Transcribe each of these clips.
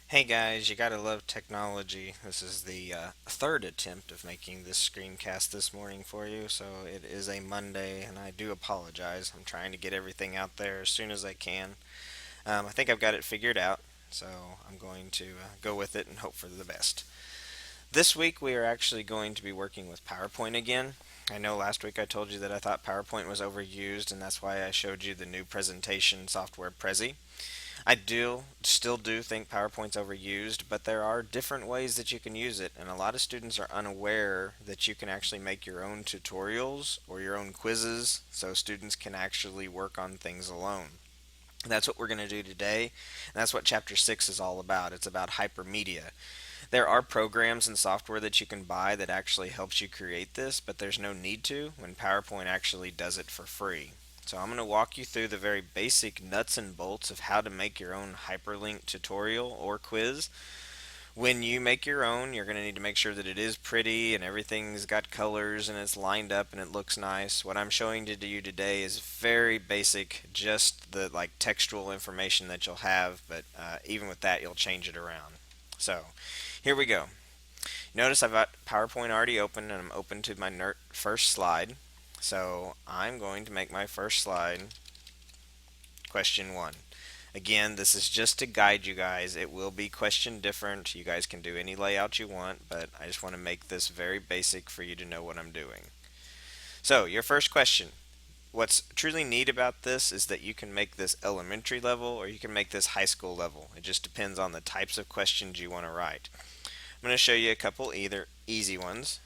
Hey guys, you gotta love technology. This is the third attempt of making this screencast this morning for you, so it is a Monday, and I do apologize. I'm trying to get everything out there as soon as I can. I think I've got it figured out, so I'm going to go with it and hope for the best. This week we are actually going to be working with PowerPoint again. I know last week I told you that I thought PowerPoint was overused, and that's why I showed you the new presentation software Prezi. I do still do think PowerPoint's overused, but there are different ways that you can use it, and a lot of students are unaware that you can actually make your own tutorials or your own quizzes so students can actually work on things alone. That's what we're going to do today, and that's what Chapter 6 is all about. It's about hypermedia. There are programs and software that you can buy that actually helps you create this, but there's no need to when PowerPoint actually does it for free. So I'm going to walk you through the very basic nuts and bolts of how to make your own hyperlink tutorial or quiz. When you make your own, you're going to need to make sure that it is pretty and everything's got colors and it's lined up and it looks nice. What I'm showing to you today is very basic, just the textual information that you'll have, but even with that, you'll change it around. So here we go. Notice I've got PowerPoint already open and I'm open to my first slide. So I'm going to make my first slide question 1. Again, this is just to guide you guys. It will be question different. You guys can do any layout you want, but I just want to make this very basic for you to know what I'm doing. So your first question. What's truly neat about this is that you can make this elementary level or you can make this high school level. It just depends on the types of questions you want to write. I'm going to show you a couple either easy ones.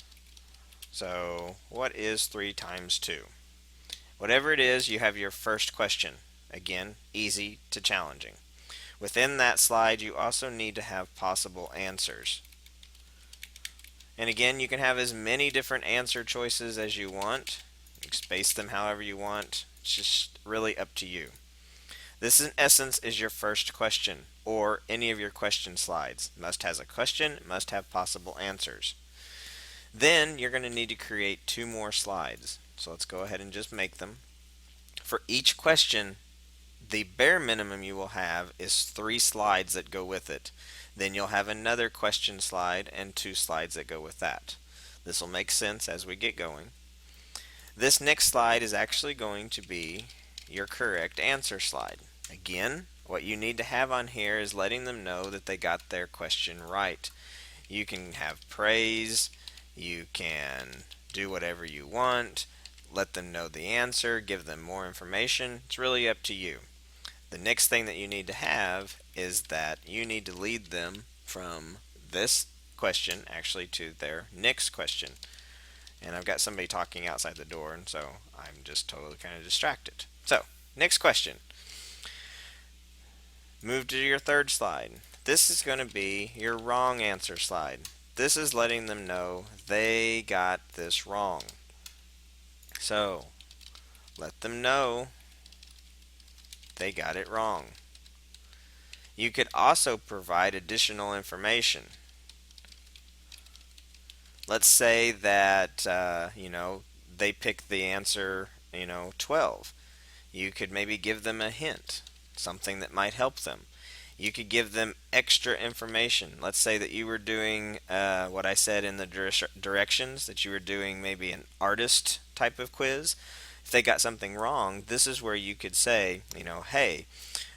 So what is 3 times 2? Whatever it is, you have your first question. Again, easy to challenging. Within that slide, you also need to have possible answers. And again, you can have as many different answer choices as you want. You can space them however you want. It's just really up to you. This in essence is your first question, or any of your question slides. Must has a question, must have possible answers. Then you're going to need to create 2 more slides. So let's go ahead and just make them. For each question, the bare minimum you will have is 3 slides that go with it. Then you'll have another question slide and 2 slides that go with that. This will make sense as we get going. This next slide is actually going to be your correct answer slide. Again, what you need to have on here is letting them know that they got their question right. You can have praise, you can do whatever you want, let them know the answer, give them more information. It's really up to you. The next thing that you need to have is that you need to lead them from this question actually to their next question. And I've got somebody talking outside the door, and so I'm just totally kind of distracted. So, next question. Move to your third slide. This is going to be your wrong answer slide. This is letting them know they got this wrong. So, let them know they got it wrong. You could also provide additional information. Let's say that, they picked the answer, 12. You could maybe give them a hint, something that might help them. You could give them extra information. Let's say that you were doing what I said in the directions, that you were doing maybe an artist type of quiz. If they got something wrong, this is where you could say, hey,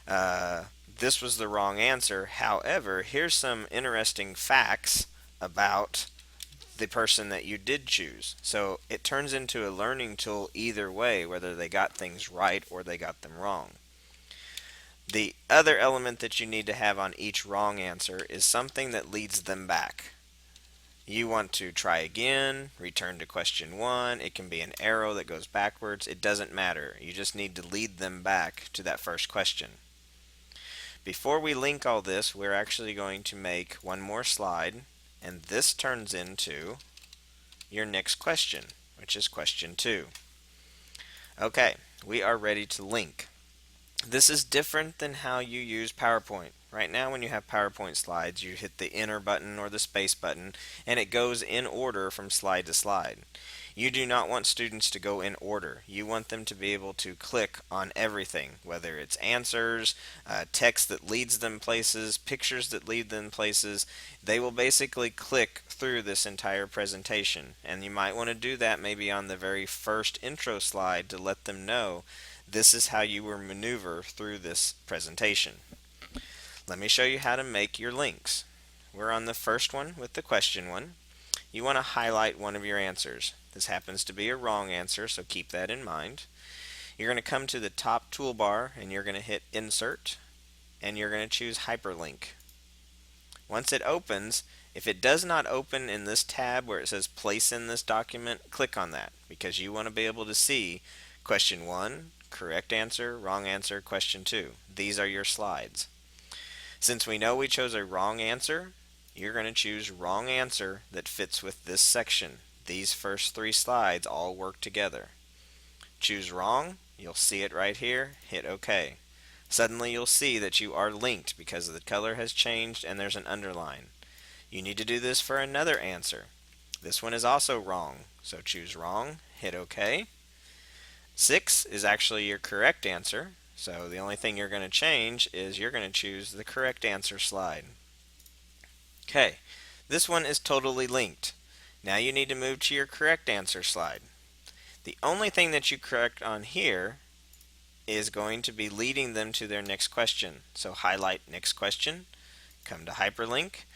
this was the wrong answer. However, here's some interesting facts about the person that you did choose. So it turns into a learning tool either way, whether they got things right or they got them wrong. The other element that you need to have on each wrong answer is something that leads them back. You want to try again, return to question 1. It can be an arrow that goes backwards. It doesn't matter. You just need to lead them back to that first question. Before we link all this, we're actually going to make one more slide, and this turns into your next question, which is question 2. Okay, we are ready to link. This is different than how you use PowerPoint. Right now when you have PowerPoint slides, you hit the enter button or the space button, and it goes in order from slide to slide. You do not want students to go in order. You want them to be able to click on everything, whether it's answers, text that leads them places, pictures that lead them places. They will basically click through this entire presentation. And you might want to do that maybe on the very first intro slide to let them know this is how you will maneuver through this presentation. Let me show you how to make your links. We're on the first one with the question one. You want to highlight one of your answers. This happens to be a wrong answer, so keep that in mind. You're going to come to the top toolbar and you're going to hit Insert and you're going to choose Hyperlink. Once it opens, if it does not open in this tab where it says Place in this document, click on that because you want to be able to see question 1, correct answer, wrong answer, question 2. These are your slides. Since we know we chose a wrong answer, you're going to choose wrong answer that fits with this section. These first 3 slides all work together. Choose wrong, you'll see it right here, hit OK. Suddenly you'll see that you are linked because the color has changed and there's an underline. You need to do this for another answer. This one is also wrong, so choose wrong, hit OK. 6 is actually your correct answer, so the only thing you're going to change is you're going to choose the correct answer slide. Okay, this one is totally linked. Now you need to move to your correct answer slide. The only thing that you correct on here is going to be leading them to their next question. So highlight next question, come to hyperlink,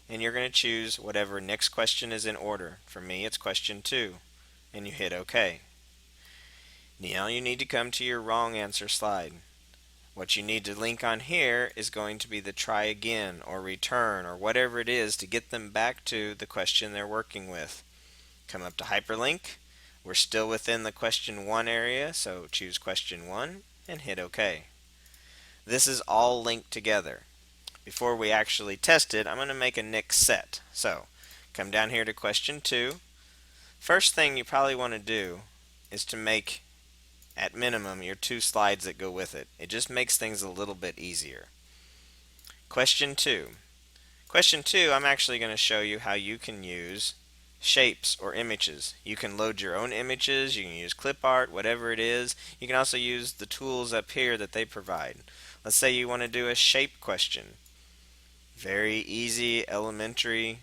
and you're going to choose whatever next question is in order. For me, it's question 2, and you hit OK. Now you need to come to your wrong answer slide. What you need to link on here is going to be the try again or return or whatever it is to get them back to the question they're working with. Come up to hyperlink. We're still within the question 1 area, so choose question 1 and hit OK. This is all linked together. Before we actually test it, I'm going to make a next set. So come down here to question 2. First thing you probably want to do is to make at minimum your 2 slides that go with it. It just makes things a little bit easier. Question 2. Question 2, I'm actually going to show you how you can use shapes or images. You can load your own images, you can use clip art, whatever it is. You can also use the tools up here that they provide. Let's say you want to do a shape question. Very easy, elementary.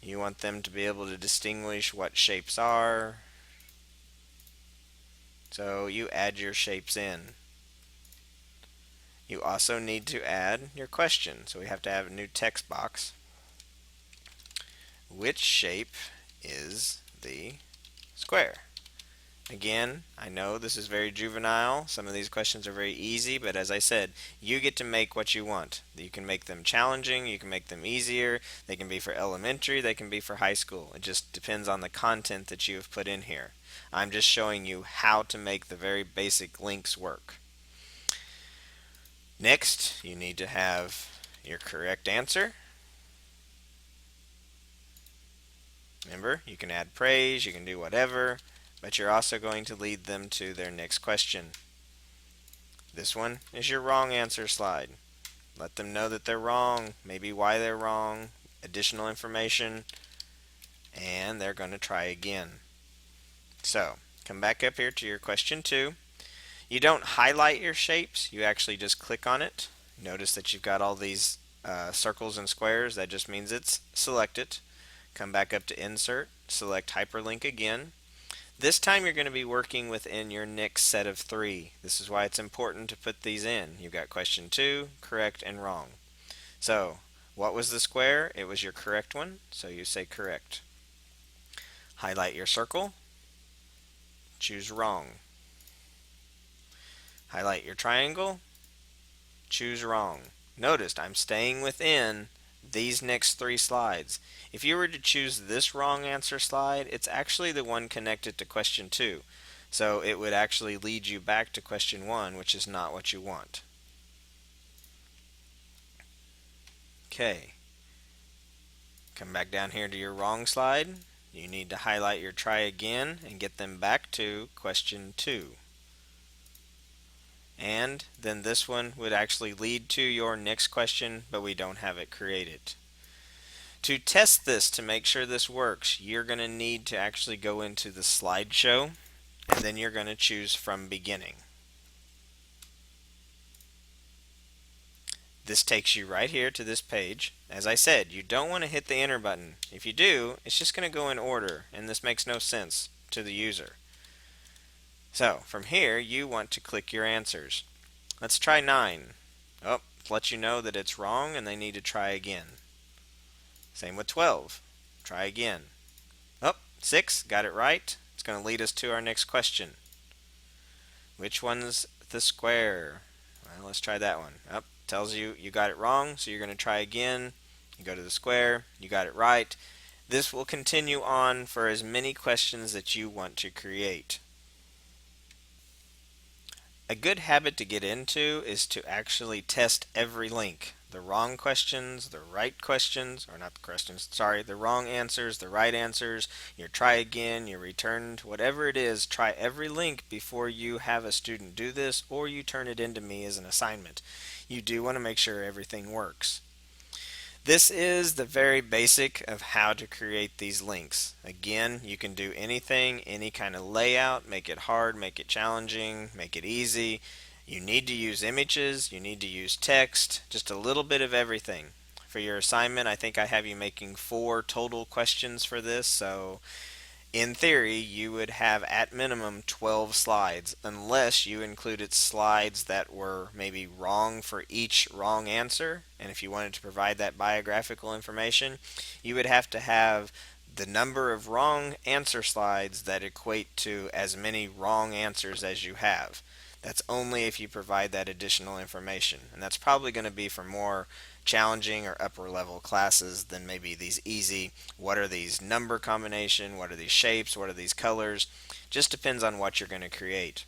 You want them to be able to distinguish what shapes are. So you add your shapes in. You also need to add your question. So we have to have a new text box. Which shape is the square? Again, I know this is very juvenile. Some of these questions are very easy, but as I said, you get to make what you want. You can make them challenging, you can make them easier. They can be for elementary, they can be for high school. It just depends on the content that you have put in here. I'm just showing you how to make the very basic links work. Next, you need to have your correct answer. Remember, you can add praise, you can do whatever, but you're also going to lead them to their next question. This one is your wrong answer slide. Let them know that they're wrong, maybe why they're wrong, additional information, and they're going to try again. So, come back up here to your question 2. You don't highlight your shapes, you actually just click on it. Notice that you've got all these circles and squares. That just means it's selected. Come back up to Insert, select Hyperlink again. This time you're going to be working within your next set of 3. This is why it's important to put these in. You've got question 2, correct, and wrong. So, what was the square? It was your correct one, so you say correct. Highlight your circle, choose wrong. Highlight your triangle, choose wrong. Notice I'm staying within these next 3 slides. If you were to choose this wrong answer slide, it's actually the one connected to question 2. So it would actually lead you back to question 1, which is not what you want. Okay. Come back down here to your wrong slide. You need to highlight your try again and get them back to question 2. And then this one would actually lead to your next question, but we don't have it created. To test this, to make sure this works, you're going to need to actually go into the slideshow, and then you're going to choose from beginning. This takes you right here to this page. As I said, you don't want to hit the enter button. If you do, it's just going to go in order, and this makes no sense to the user. So from here, you want to click your answers. Let's try 9. Oh, it lets you know that it's wrong and they need to try again. Same with 12. Try again. Oh, 6, got it right. It's going to lead us to our next question. Which one's the square? Well, let's try that one. Oh, tells you you got it wrong, so you're going to try again. You go to the square, you got it right. This will continue on for as many questions that you want to create. A good habit to get into is to actually test every link. The wrong questions, the right questions, or not the questions, sorry, the wrong answers, the right answers, you try again, you returned, whatever it is, try every link before you have a student do this or you turn it into me as an assignment. You do want to make sure everything works. This is the very basic of how to create these links. Again, you can do anything, any kind of layout, make it hard, make it challenging, make it easy. You need to use images, you need to use text, just a little bit of everything. For your assignment, I think I have you making 4 total questions for this, so in theory, you would have at minimum 12 slides, unless you included slides that were maybe wrong for each wrong answer. And if you wanted to provide that biographical information, you would have to have the number of wrong answer slides that equate to as many wrong answers as you have. That's only if you provide that additional information. And that's probably going to be for more challenging or upper level classes than maybe these easy, what are these number combination, what are these shapes, what are these colors. Just depends on what you're going to create.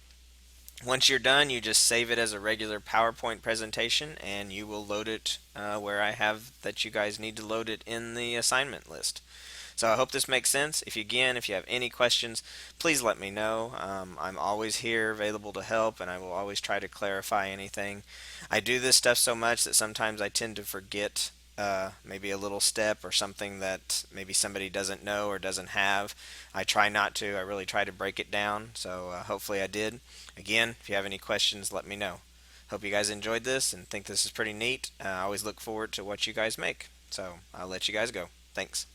Once you're done, you just save it as a regular PowerPoint presentation and you will load it where I have that you guys need to load it in the assignment list. So I hope this makes sense. If you have any questions, please let me know. I'm always here available to help, and I will always try to clarify anything. I do this stuff so much that sometimes I tend to forget maybe a little step or something that maybe somebody doesn't know or doesn't have. I try not to. I really try to break it down, so hopefully I did. Again, if you have any questions, let me know. Hope you guys enjoyed this and think this is pretty neat. I always look forward to what you guys make. So I'll let you guys go. Thanks.